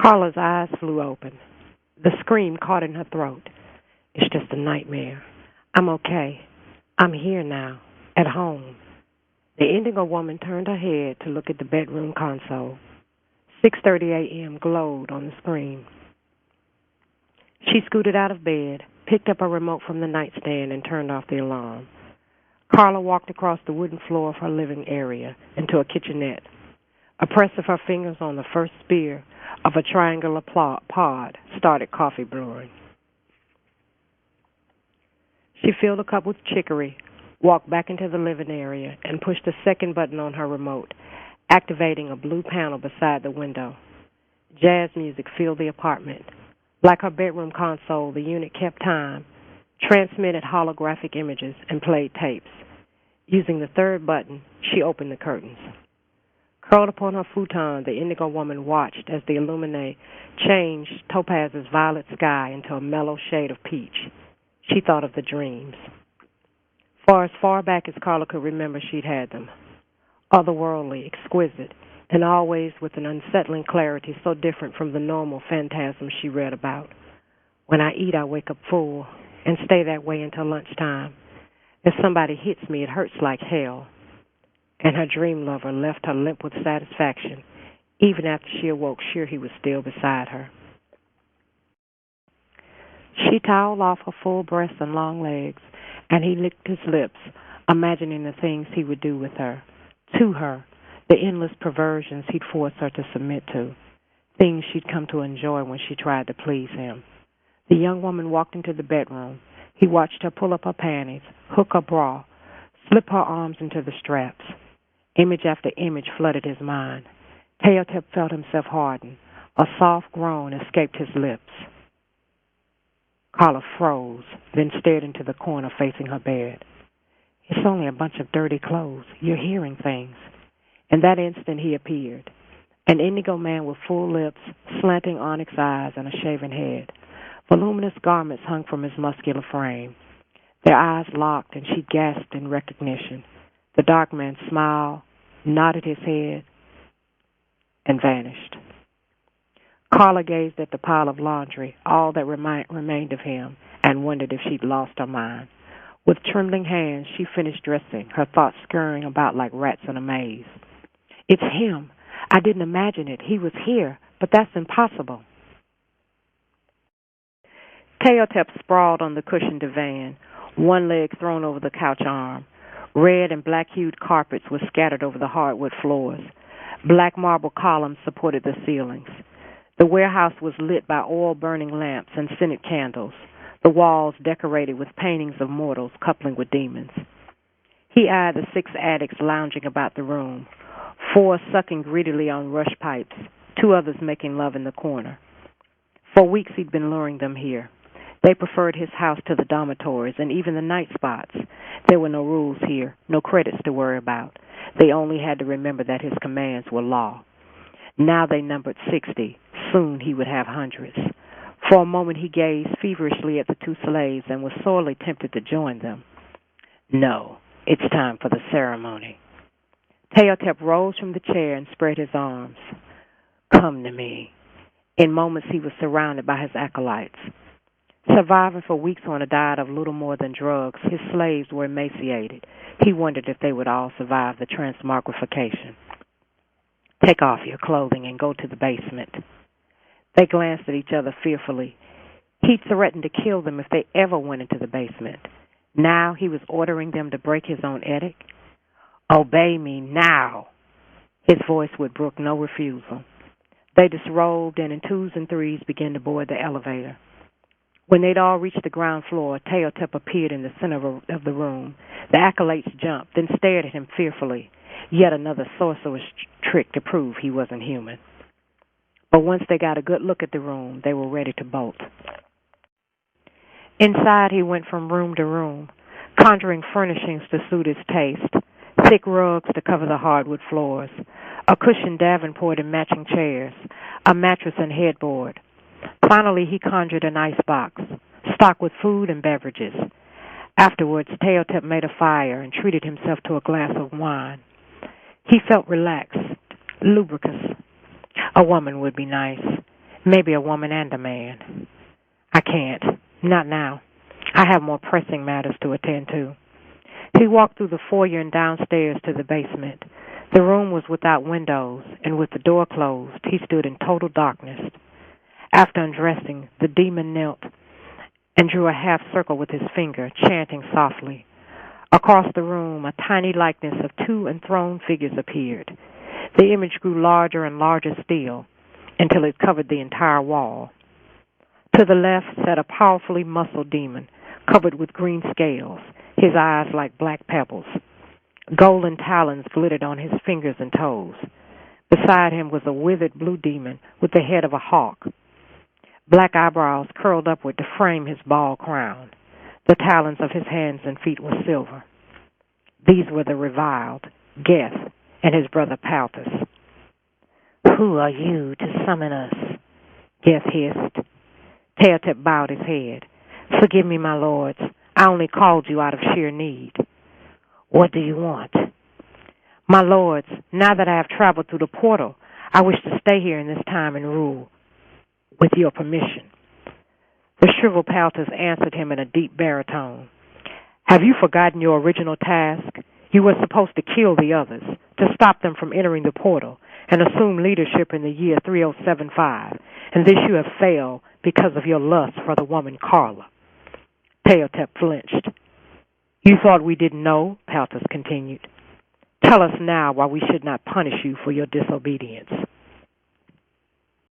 Carla's eyes flew open. The scream caught in her throat. It's just a nightmare. I'm okay. I'm here now, at home. The Indigo Woman turned her head to look at the bedroom console. 6:30 a.m. glowed on the screen. She scooted out of bed, picked up a remote from the nightstand, and turned off the alarm. Carla walked across the wooden floor of her living area into a kitchenette. A press of her fingers on the first spear of a triangular pod started coffee brewing. She filled a cup with chicory, walked back into the living area, and pushed the second button on her remote, activating a blue panel beside the window. Jazz music filled the apartment. Like her bedroom console, the unit kept time, transmitted holographic images, and played tapes. Using the third button, she opened the curtains. Curled upon her futon, the Indigo Woman watched as the illuminae changed Topaz's violet sky into a mellow shade of peach. She thought of the dreams. For as far back as Carla could remember, she'd had them. Otherworldly, exquisite, and always with an unsettling clarity so different from the normal phantasms she read about. When I eat, I wake up full and stay that way until lunchtime. If somebody hits me, it hurts like hell. And her dream lover left her limp with satisfaction, even after she awoke sure he was still beside her. She toweled off her full breasts and long legs, and he licked his lips, imagining the things he would do with her, to her, the endless perversions he'd force her to submit to, things she'd come to enjoy when she tried to please him. The young woman walked into the bedroom. He watched her pull up her panties, hook her bra, slip her arms into the straps. Image after image flooded his mind. Teotep felt himself harden. A soft groan escaped his lips. Carla froze, then stared into the corner facing her bed. It's only a bunch of dirty clothes. You're hearing things. In that instant he appeared, an indigo man with full lips, slanting onyx eyes, and a shaven head. Voluminous garments hung from his muscular frame. Their eyes locked, and she gasped in recognition. The dark man smiled, nodded his head, and vanished. Carla gazed at the pile of laundry, all that remained of him, and wondered if she'd lost her mind. With trembling hands, she finished dressing, her thoughts scurrying about like rats in a maze. It's him. I didn't imagine it. He was here, but that's impossible. Teotep sprawled on the cushioned divan, one leg thrown over the couch arm. Red and black-hued carpets were scattered over the hardwood floors. Black marble columns supported the ceilings. The warehouse was lit by oil-burning lamps and scented candles, the walls decorated with paintings of mortals coupling with demons. He eyed the 6 addicts lounging about the room, 4 sucking greedily on rush pipes, 2 others making love in the corner. For weeks he'd been luring them here. They preferred his house to the dormitories and even the night spots. There were no rules here, no credits to worry about. They only had to remember that his commands were law. Now they numbered 60. Soon he would have hundreds. For a moment he gazed feverishly at the 2 slaves and was sorely tempted to join them. No, it's time for the ceremony. Teotep rose from the chair and spread his arms. Come to me. In moments he was surrounded by his acolytes. Surviving for weeks on a diet of little more than drugs, his slaves were emaciated. He wondered if they would all survive the transmogrification. Take off your clothing and go to the basement. They glanced at each other fearfully. He'd threatened to kill them if they ever went into the basement. Now he was ordering them to break his own edict. Obey me now. His voice would brook no refusal. They disrobed and in 2s and 3s began to board the elevator. When they'd all reached the ground floor, Teotep appeared in the center of the room. The acolytes jumped, then stared at him fearfully. Yet another sorcerer's trick to prove he wasn't human. But once they got a good look at the room, they were ready to bolt. Inside, he went from room to room, conjuring furnishings to suit his taste, thick rugs to cover the hardwood floors, a cushioned davenport and matching chairs, a mattress and headboard. Finally, he conjured an icebox, stocked with food and beverages. Afterwards, Teotep made a fire and treated himself to a glass of wine. He felt relaxed, lubricous. A woman would be nice. Maybe a woman and a man. I can't. Not now. I have more pressing matters to attend to. He walked through the foyer and downstairs to the basement. The room was without windows, and with the door closed, he stood in total darkness. After undressing, the demon knelt and drew a half circle with his finger, chanting softly. Across the room, a tiny likeness of two enthroned figures appeared. The image grew larger and larger still, until it covered the entire wall. To the left sat a powerfully muscled demon, covered with green scales, his eyes like black pebbles. Golden talons glittered on his fingers and toes. Beside him was a withered blue demon with the head of a hawk. Black eyebrows curled upward to frame his bald crown. The talons of his hands and feet were silver. These were the reviled, Geth, and his brother Paltus. "Who are you to summon us?" Geth hissed. Teotep bowed his head. "Forgive me, my lords. I only called you out of sheer need." "What do you want?" "My lords, now that I have traveled through the portal, I wish to stay here in this time and rule, with your permission." The shriveled Paltus answered him in a deep baritone. "Have you forgotten your original task? You were supposed to kill the others, to stop them from entering the portal, and assume leadership in the year 3075, and this you have failed because of your lust for the woman Carla." Teotep flinched. "You thought we didn't know?" Paltus continued. "Tell us now why we should not punish you for your disobedience."